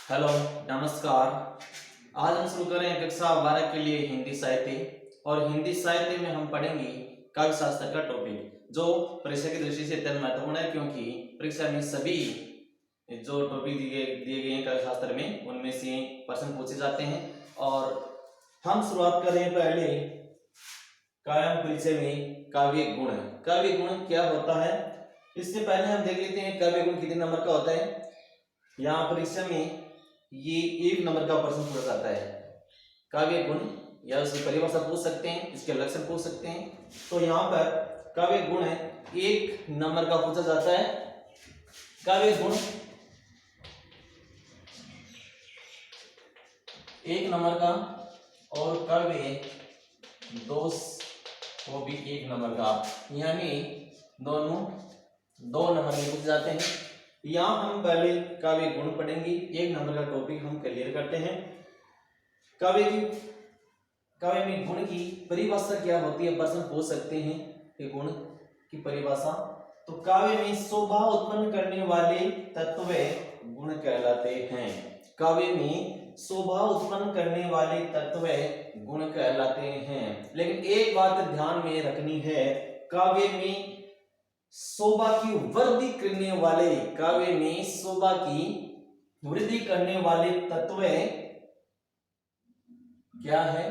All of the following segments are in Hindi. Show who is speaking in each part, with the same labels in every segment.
Speaker 1: हेलो, नमस्कार। आज हम शुरू करें कक्षा 12 के लिए हिंदी साहित्य। और हिंदी साहित्य में हम पढ़ेंगे काव्य शास्त्र का टॉपिक, जो परीक्षा की दृष्टि से अत्यंत महत्वपूर्ण है, क्योंकि परीक्षा में सभी जो टॉपिक दिए गए हैं काव्य शास्त्र में, उनमें से प्रश्न पूछे जाते हैं। और हम शुरुआत करें पहले काव्य परिचय में काव्य गुण। काव्य गुण क्या होता है, इससे पहले हम देख लेते हैं काव्य गुण कितने नंबर का होता है। यहाँ परीक्षा में ये 1 नंबर का प्रश्न पूछा जाता है। काव्य गुण या उसकी परिभाषा पूछ सकते हैं, इसके लक्षण पूछ सकते हैं। तो यहाँ पर काव्य गुण 1 नंबर का पूछा जाता है। काव्य गुण 1 नंबर का, और काव्य दोष वो भी 1 नंबर का, यानी दोनों 2 नंबर के पूछे जाते हैं। यहाँ हम पहले काव्य गुण पढ़ेंगे। 1 नंबर का टॉपिक हम क्लियर करते हैं। काव्य में गुण की परिभाषा क्या होती है, प्रश्न पूछ सकते हैं कि गुण की परिभाषा। तो काव्य में शोभा उत्पन्न करने वाले तत्व गुण कहलाते हैं। काव्य में शोभा उत्पन्न करने वाले तत्व गुण कहलाते हैं। लेकिन एक बात ध्यान में रखनी है, काव्य में शोभा की वृद्धि करने वाले, काव्य में शोभा की वृद्धि करने वाले तत्व क्या है,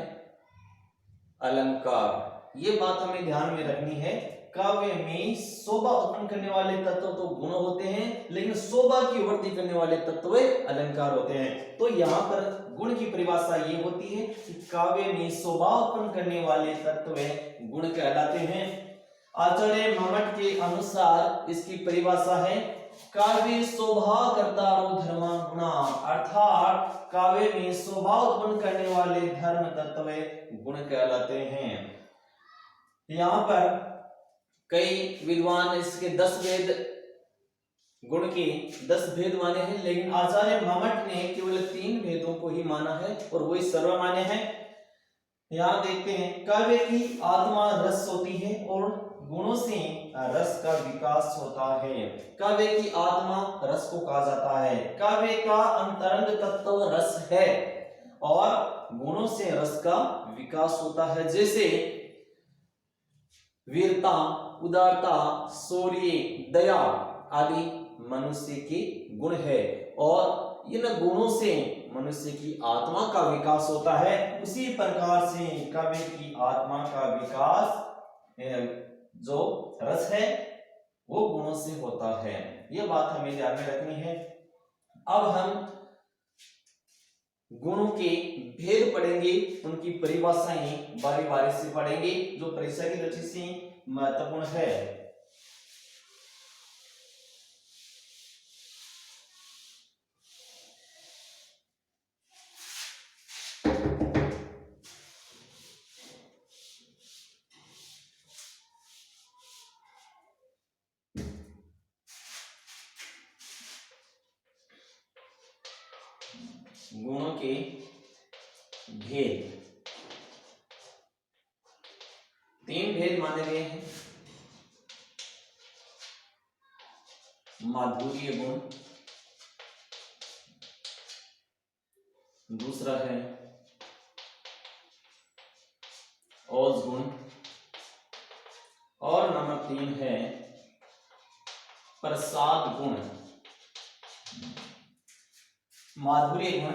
Speaker 1: अलंकार। ये बात हमें ध्यान में रखनी है। काव्य में शोभा उत्पन्न करने वाले तत्व तो गुण होते हैं, लेकिन शोभा की वृद्धि करने वाले तत्व अलंकार होते हैं। तो यहाँ पर गुण की परिभाषा ये होती है कि काव्य में शोभा उत्पन्न करने वाले तत्व गुण कहलाते हैं। आचार्य मम्मट के अनुसार इसकी परिभाषा है, काव्य शोभा कर्तारो धर्मा गुणा, अर्थात काव्य में शोभा उत्पन्न करने वाले धर्म तत्व गुण कहलाते हैं। यहाँ पर कई विद्वान इसके 10 भेद, गुण के 10 भेद माने हैं, लेकिन आचार्य मम्मट ने केवल 3 भेदों को ही माना है, और वही सर्वमान्य है। यहाँ देखते हैं, काव्य की आत्मा रस होती है और गुणों से रस का विकास होता है। काव्य की आत्मा रस को कहा जाता है। काव्य का अंतरंग तत्व रस है, और गुणों से रस का विकास होता है। जैसे वीरता, उदारता, शौर्य, दया आदि मनुष्य के गुण है, और इन गुणों से मनुष्य की आत्मा का विकास होता है। उसी प्रकार से काव्य की आत्मा का विकास जो रस है वो गुणों से होता है। ये बात हमें ध्यान में रखनी है। अब हम गुणों के भेद पढ़ेंगे, उनकी परिभाषाएं बारी बारी से पढ़ेंगे, जो परीक्षा की दृष्टि से महत्वपूर्ण है। गुणों के भेद 3 भेद माने गए हैं। माधुर्य गुण, दूसरा है ओज गुण, और नंबर 3 है प्रसाद गुण। माधुर्य गुण,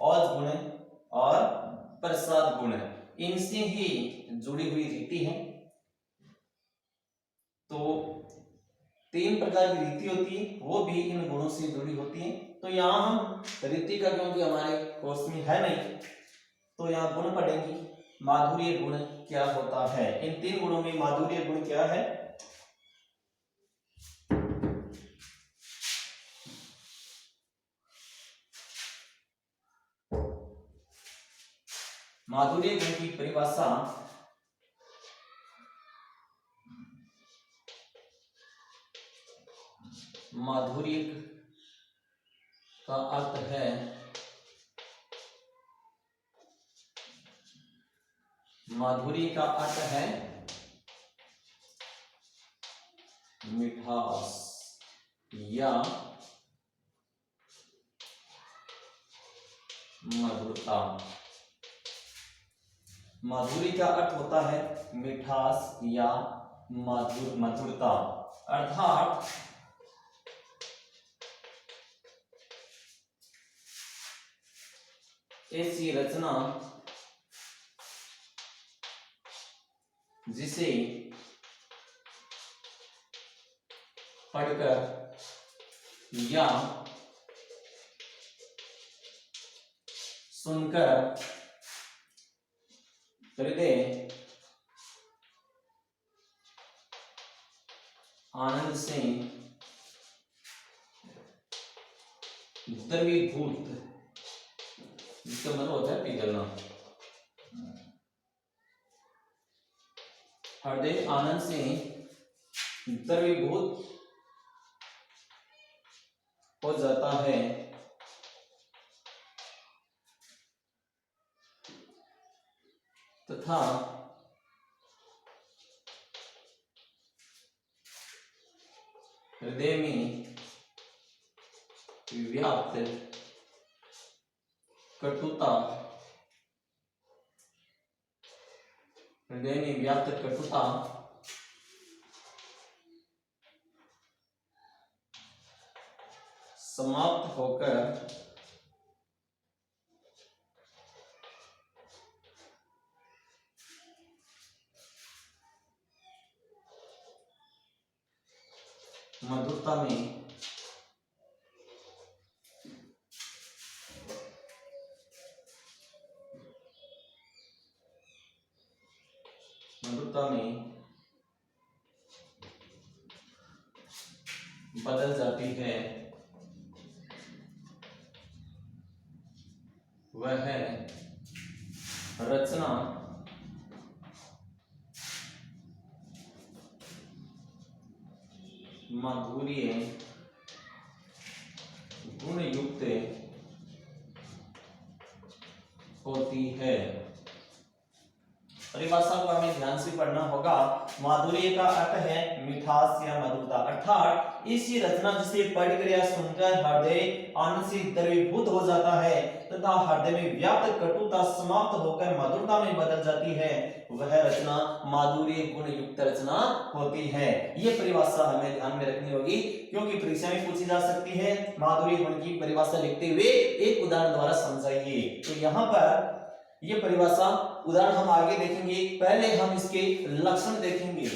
Speaker 1: ओज गुण और प्रसाद गुण, इनसे ही जुड़ी हुई रीति है। तो 3 प्रकार की रीति होती है, वो भी इन गुणों से जुड़ी होती है। तो यहाँ हम रीति का, क्योंकि हमारे कोर्स में है नहीं, तो यहाँ गुण पढ़ेंगे। माधुर्य गुण क्या होता है, इन 3 गुणों में माधुर्य गुण क्या है। माधुर्य गुण की परिभाषा माधुर्य का अर्थ है मिठास या मधुरता। माधुरी का अर्थ होता है मिठास या मधुरता, अर्थात ऐसी रचना जिसे पढ़कर या सुनकर हृदय आनंद से द्रवीभूत, जिसका मतलब होता है पिघलना, हृदय आनंद से द्रवीभूत हो जाता है तथा हृदय में व्याप्त कटुता, हृदय में व्याप्त कटुता समाप्त होकर मधुरता में बदल जाती है। वह रचना माधुर्य गुण युक्त होती है। परिभाषा को हमें ध्यान से पढ़ना होगा। माधुर्य का अर्थ है मिठास या मधुरता, अर्थात ऐसी रचना जिसे पढ़कर या सुनकर हृदय आनंद से द्रवीभूत हो जाता है तथा हृदय में व्याप्त कटुता समाप्त होकर मधुरता में बदल जाती है, वह रचना माधुर्य गुण युक्त रचना होती है। यह परिभाषा हमें ध्यान में रखनी होगी क्योंकि परीक्षा में पूछी जा सकती है। माधुर्य गुण की परिभाषा लिखते हुए एक उदाहरण द्वारा समझाइए। तो यहाँ पर ये परिभाषा उदाहरण हम आगे देखेंगे, पहले हम इसके लक्षण देखेंगे।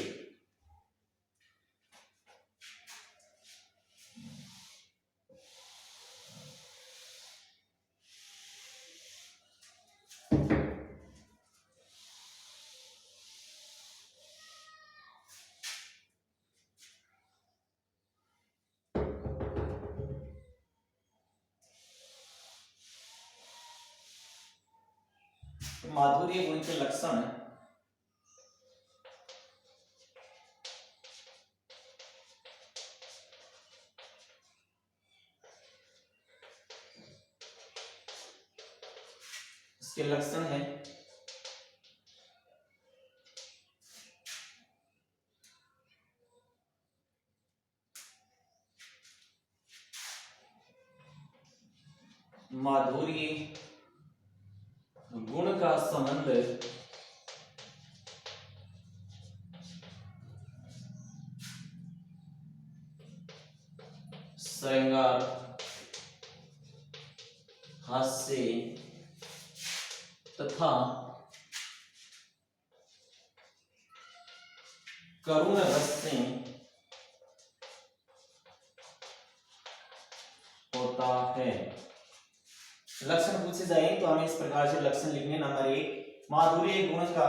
Speaker 1: माधुर्य गुण के लक्षण इसके लक्षण है माधुर्य गुण का संबंध श्रृंगार, हास्य तथा करुण रस से होता है। लक्षण पूछे जाए तो हमें इस प्रकार से लक्षण लिखने। नंबर 1, माधुर्य गुण का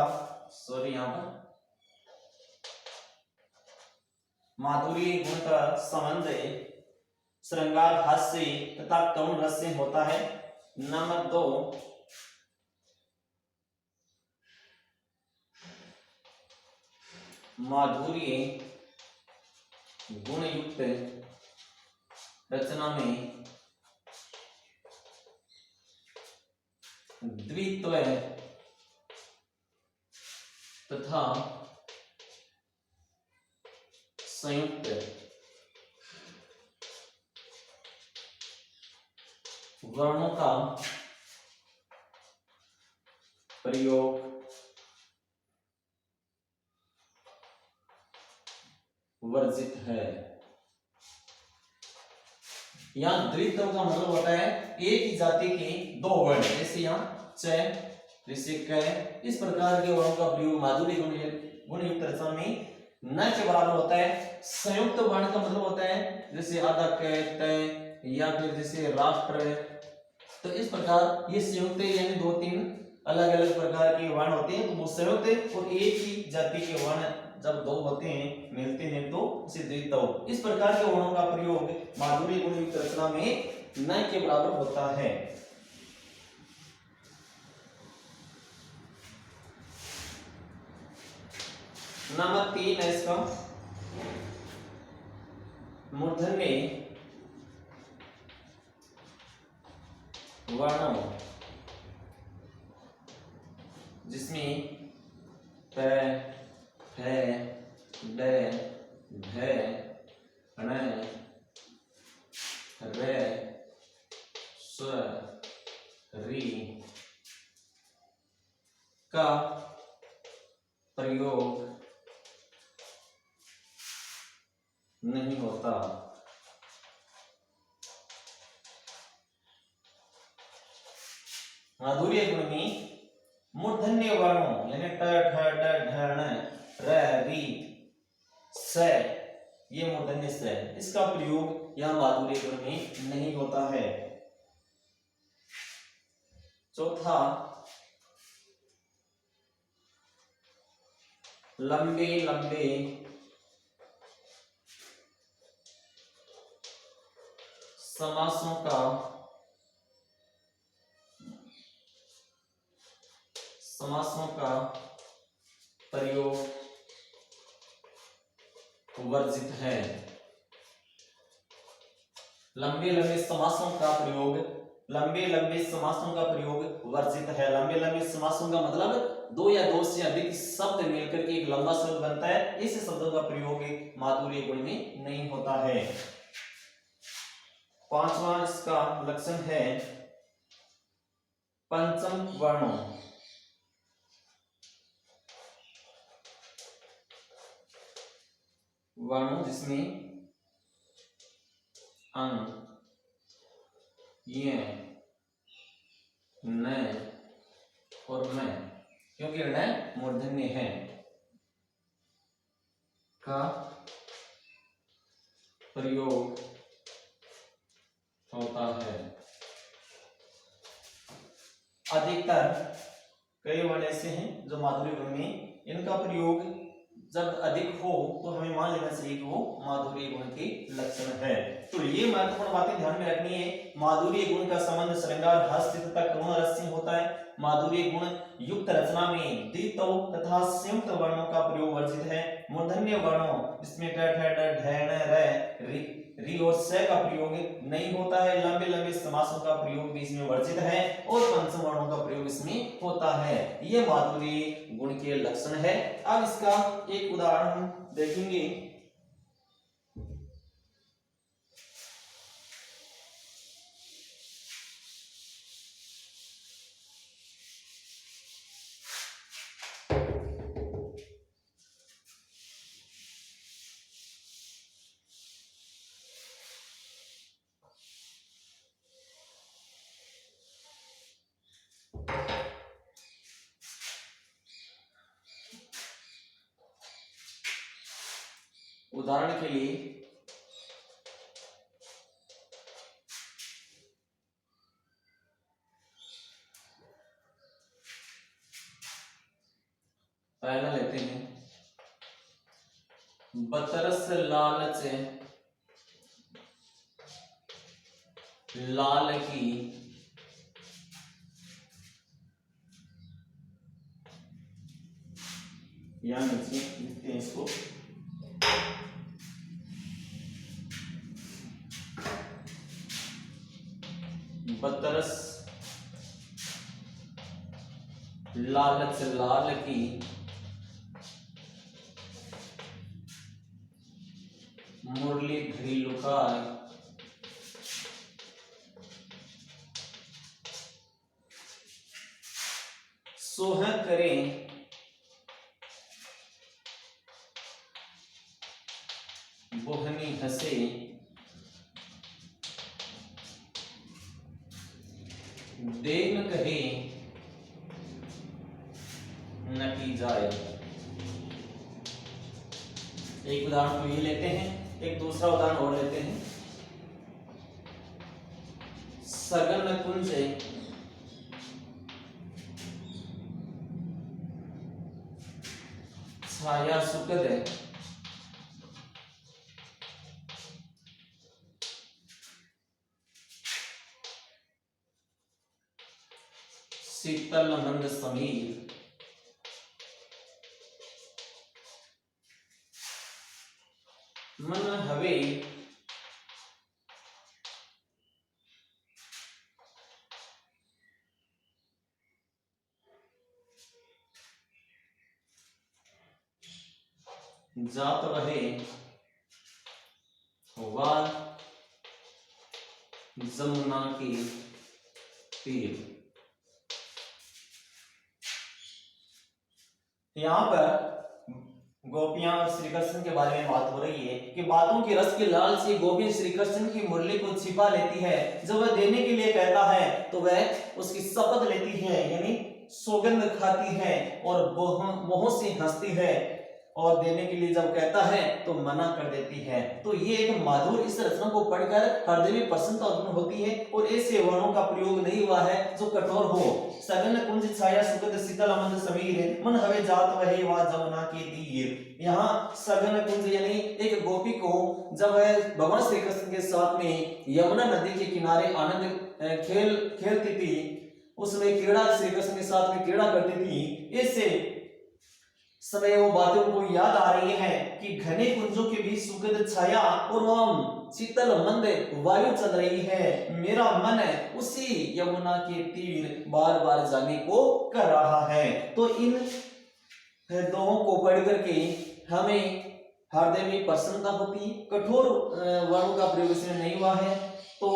Speaker 1: यहाँ पर माधुर्य गुण का संबंध श्रृंगार, हास्य तथा करुण रस से होता है। नंबर 2, माधुर्य गुण युक्त रचना में द्वित्व तथा संयुक्त वर्णों का प्रयोग वर्जित है। यहां द्वित्व का मतलब होता है एक ही जाति के दो वर्ण, जैसे यहाँ च, जैसे क, इस प्रकार के वर्णों का प्रयोग माधुर्य गुण युक्त रचना में न के बराबर होता है। संयुक्त वर्ण का मतलब होता है जैसे आधा क, त, या फिर जैसे राष्ट्र। तो इस प्रकार ये संयुक्त यानी दो तीन अलग अलग प्रकार के वर्ण होते हैं, तो वो संयुक्त और एक ही जाति के वर्ण जब दो होते हैं मिलते हैं तो उसे द्वित्व। इस प्रकार के वर्णों का प्रयोग माधुर्य गुण युक्त रचना में न के बराबर होता है। नंबर 3 है इसका मूर्धन्य वर्णों जिसमें प, फ, ड, ढ, ण, र, स्व, री का प्रयोग नहीं होता। माधुर्य गुण में मूर्धन्य वर्णों यानी ट, ठ, ड, ढ, ण, र, री, स, ये मूर्धन्य स, इसका प्रयोग यह माधुर्य गुण में नहीं होता है। चौथा लंबे लंबे समासों का प्रयोग वर्जित है। लंबे लंबे समासों का प्रयोग वर्जित है। लंबे लंबे समासों का मतलब दो या दो से अधिक शब्द मिलकर के एक लंबा शब्द बनता है, इस शब्दों का प्रयोग माधुर्य गुण में नहीं होता है। पांचवा इसका लक्षण है पंचम वर्णों जिसमें अंग, ये, न और मैं, क्योंकि न मूर्धन्य है, का प्रयोग होता है। अधिकतर कई वर्ण ऐसे हैं जो माधुर्य गुण में इनका प्रयोग जब अधिक हो तो हमें मान लेना चाहिए कि वो माधुर्य गुण के लक्षण है। तो ये महत्वपूर्ण बातें ध्यान में रखनी है। माधुर्य गुण का संबंध श्रृंगार हास्य तथा करुण रस से होता है। माधुर्य गुण युक्त रचना में द्वित्व तथा संयुक्त वर्णों का प्रयोग वर्जित है। मूर्धन्य वर्णों जिसमें ट, ठ, ड, ढ, ण, र, री और स का प्रयोग नहीं होता है। लंबे लंबे समासों का प्रयोग भी इसमें वर्जित है और पंचम वर्णों का प्रयोग इसमें होता है। ये माधुर्य गुण के लक्षण है। अब इसका एक उदाहरण हम देखेंगे। उदाहरण के लिए पहला लेते हैं, बतरस लालच लाल की यहां नीचे लिखते हैं इसको, बतरस लालच लाल की मुरली धरी लुकाय सोह करें बोहनी हंसे देन कहे नटी जाए। एक उदाहरण तो ये लेते हैं, एक दूसरा उदाहरण और लेते हैं। सगन कुंज छाया सुखद शीतल मंद समीर मन हवे जात रहे वार जमुना के तीर। यहाँ पर गोपियां और श्री कृष्ण के बारे में बात हो रही है कि बातों के रस के लाल से गोपी श्री कृष्ण की मुरली को छिपा लेती है। जब वह देने के लिए कहता है तो वह उसकी शपथ लेती है, यानी सौगंध खाती है और मोह से हंसती है, और देने के लिए जब कहता है तो मना कर देती है। तो ये एक माधुर इस रचना को पढ़कर हृदय में प्रसन्नता उत्पन्न होती है और ऐसे वर्णों का प्रयोग नहीं हुआ है जो कठोर हो। सगन कुंज छाया सुखद शीतल मंद समीर मन हवे जात वहे वा जमुना के तीर। यहाँ सगन कुंज यानी एक गोपी को जब वह भगवान श्री कृष्ण के साथ में यमुना नदी के किनारे आनंद खेलती थी, उसमें क्रीड़ा श्री कृष्ण के साथ में क्रीड़ा करती थी, ऐसे समय वो बातें उनको याद आ रही है कि घने कुंजों के बीच सुखद छाया और वह शीतल मंद वायु चल रही है। मेरा मन उसी यमुना के तीर बार बार जाने को कर रहा है। तो इन दोहों को पढ़ करके हमें हृदय में प्रसन्नता होती है। कठोर वर्णों का प्रयोग इसमें नहीं हुआ है, तो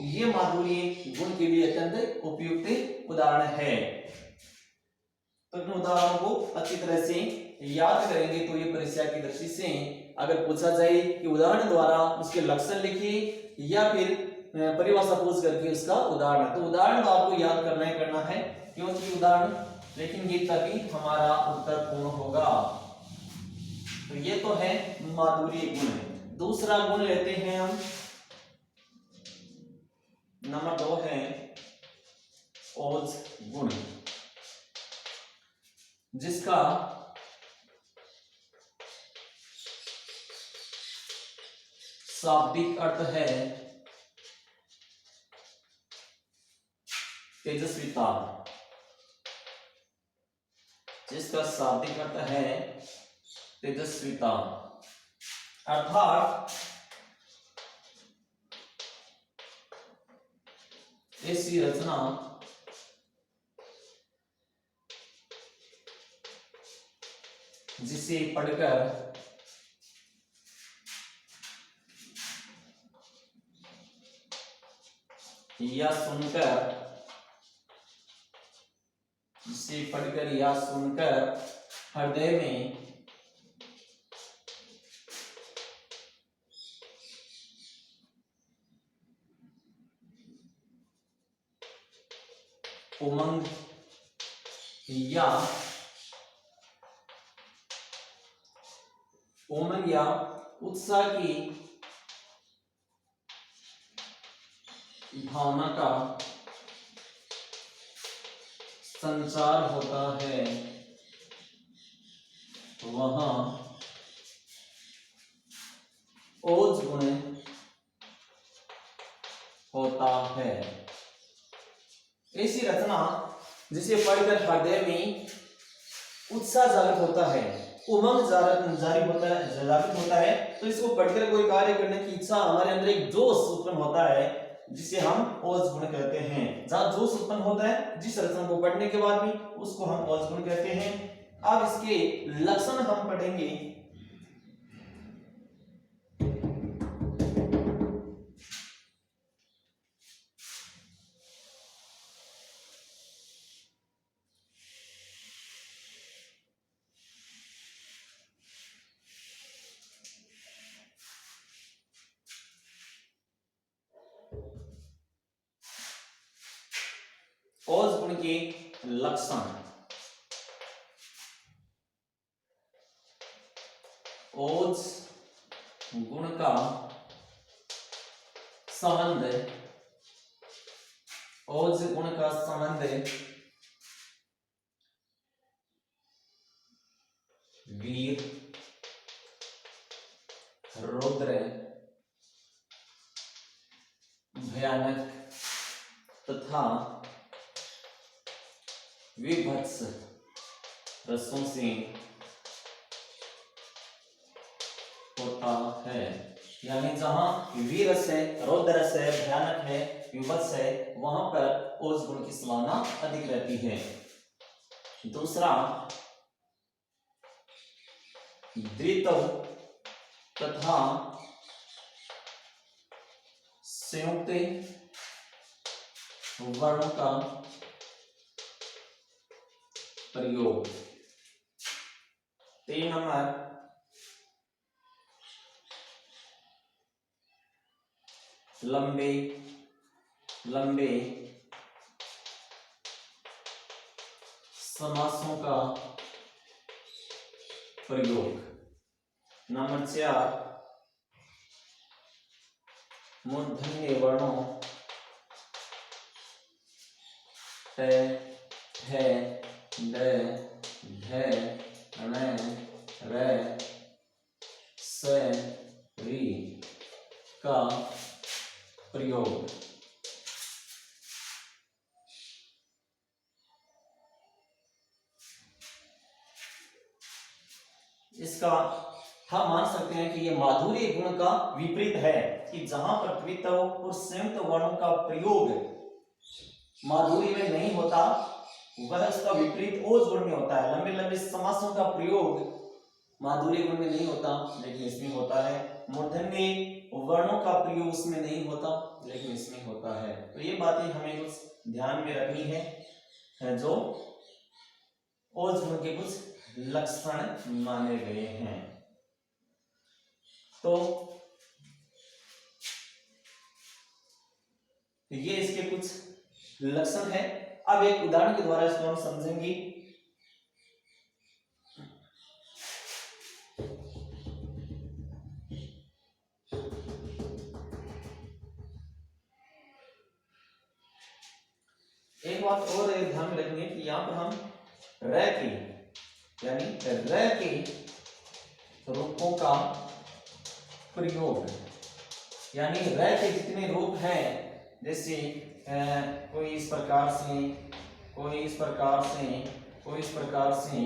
Speaker 1: ये माधुर्य गुण के लिए अत्यंत उपयुक्त उदाहरण है। तो इन उदाहरणों को अच्छी तरह से याद करेंगे तो ये परीक्षा की दृष्टि से अगर पूछा जाए कि उदाहरण द्वारा उसके लक्षण लिखिए या फिर परिभाषा पूछ करके उसका उदाहरण, तो उदाहरण तो आपको याद करना है क्योंकि उदाहरण लिखेंगे तभी हमारा उत्तर पूर्ण होगा। तो ये तो है माधुर्य गुण। दूसरा गुण लेते हैं हम, नंबर 2 है ओज गुण, जिसका शाब्दिक अर्थ है तेजस्विता। जिसका शाब्दिक अर्थ है तेजस्विता, अर्थात ऐसी रचना जिसे पढ़कर या सुनकर, जिसे पढ़कर या सुनकर हृदय में उमंग या उत्साह की भावना का संचार होता है, वहां ओज गुण होता है। ऐसी रचना जिसे पढ़कर हृदय में उत्साह जागृत होता है, उमंग जागृत होता है, तो इसको पढ़कर कोई कार्य करने की इच्छा, हमारे अंदर एक जोश उत्पन्न होता है, जिसे हम ओज गुण कहते हैं। जहां जोश उत्पन्न होता है जिस रचना को पढ़ने के बाद भी, उसको हम ओज गुण कहते हैं। अब इसके लक्षण हम पढ़ेंगे। गुण के लक्षण, ओज गुण का संबंध, ओज गुण का संबंध वीर, रुद्र, भयानक तथा विभत्स रसों से होता है। यानी जहां वीर रस है, रौद्र रस है, भयानक है, विभत्स है, वहां पर ओज गुण की संभावना अधिक रहती है। दूसरा, द्वित्व तथा संयुक्त वर्णों का प्रयोग। 3 नंबर, लंबे लंबे समासों का प्रयोग। नंबर 4, मूर्धन्य वर्णों ट, ठ, ड, ढ, ण, र, स, री का प्रयोग। इसका हम मान सकते हैं कि यह माधुर्य गुण का विपरीत है, कि जहां पर द्वित्व और संयुक्त वर्णों का प्रयोग माधुर्य में नहीं होता, वह उसका विपरीत ओज गुण में होता है। लंबे लंबे समासों का प्रयोग माधुर्य गुण में नहीं होता, लेकिन इसमें होता है। मूर्धन्य वर्णों का प्रयोग उसमें नहीं होता, लेकिन इसमें होता है। तो ये बातें हमें कुछ ध्यान में रखनी है, जो ओज गुण के कुछ लक्षण माने गए हैं। तो ये इसके कुछ लक्षण है। अब एक उदाहरण के द्वारा इसको हम समझेंगे। एक बात और ध्यान में रखेंगे कि यहाँ पर हम र के यानी र के रूपों का प्रयोग, यानी र के जितने रूप हैं, जैसे कोई इस प्रकार से, कोई इस प्रकार से, कोई इस प्रकार से,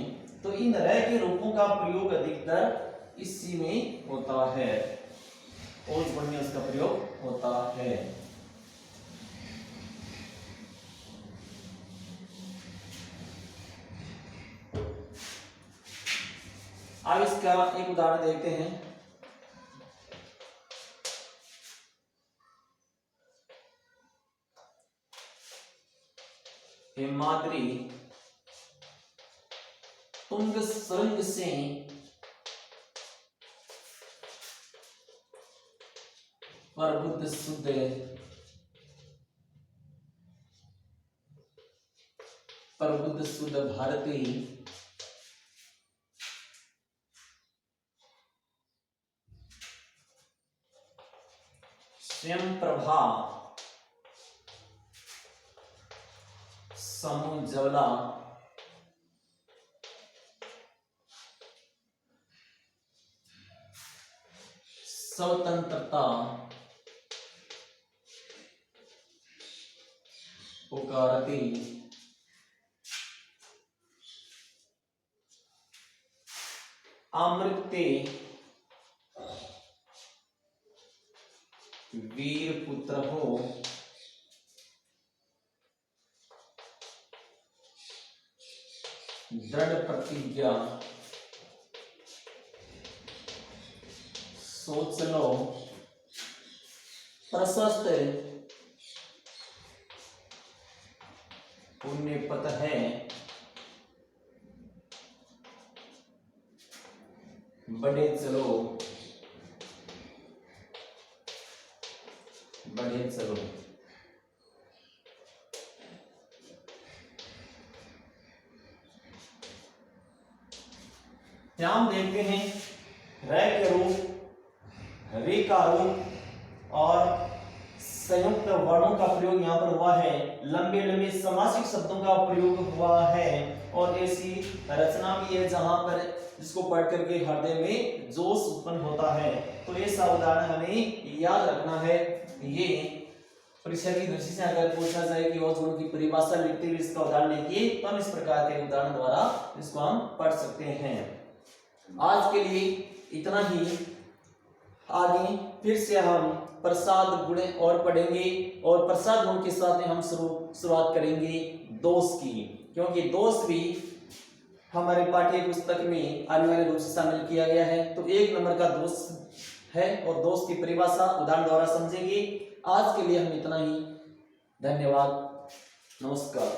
Speaker 1: तो इन र के रूपों का प्रयोग अधिकतर इसी में होता है, ओज गुण में उसका प्रयोग होता है। अब इसका एक उदाहरण देखते हैं। हिमाद्री तुंग सुरंग से प्रबुद्ध शुद्ध भारती स्वयं प्रभा समूह ज्वाला स्वतंत्रता पुकारती अमृते वीर पुत्र हो दृढ़ प्रतिज्ञा सोच लो प्रशस्त पुण्य पथ है बढ़े चलो बढ़े चलो। यहाँ हम देखते हैं रे के रूप, रे का रूप और संयुक्त वर्णों का प्रयोग यहाँ पर हुआ है, लंबे लंबे समासिक शब्दों का प्रयोग हुआ है और ऐसी रचना भी है जहां पर जिसको पढ़ करके हृदय में जोश उत्पन्न होता है। तो ऐसा उदाहरण हमें याद रखना है। ये परीक्षा की दृष्टि से अगर पूछा जाए कि ओज गुण की परिभाषा लिखते हुए इसका उदाहरण लिखिए तो हम इस प्रकार के उदाहरण द्वारा इसको हम पढ़ सकते हैं। आज के लिए इतना ही। आगे फिर से हम प्रसाद गुण और पढ़ेंगे और प्रसाद गुण के साथ में हम शुरुआत करेंगे दोष की, क्योंकि दोष भी हमारे पाठ्य पुस्तक में अनिवार्य रूप से शामिल किया गया है। तो 1 नंबर का दोष है और दोष की परिभाषा उदाहरण द्वारा समझेंगे। आज के लिए हम इतना ही। धन्यवाद, नमस्कार।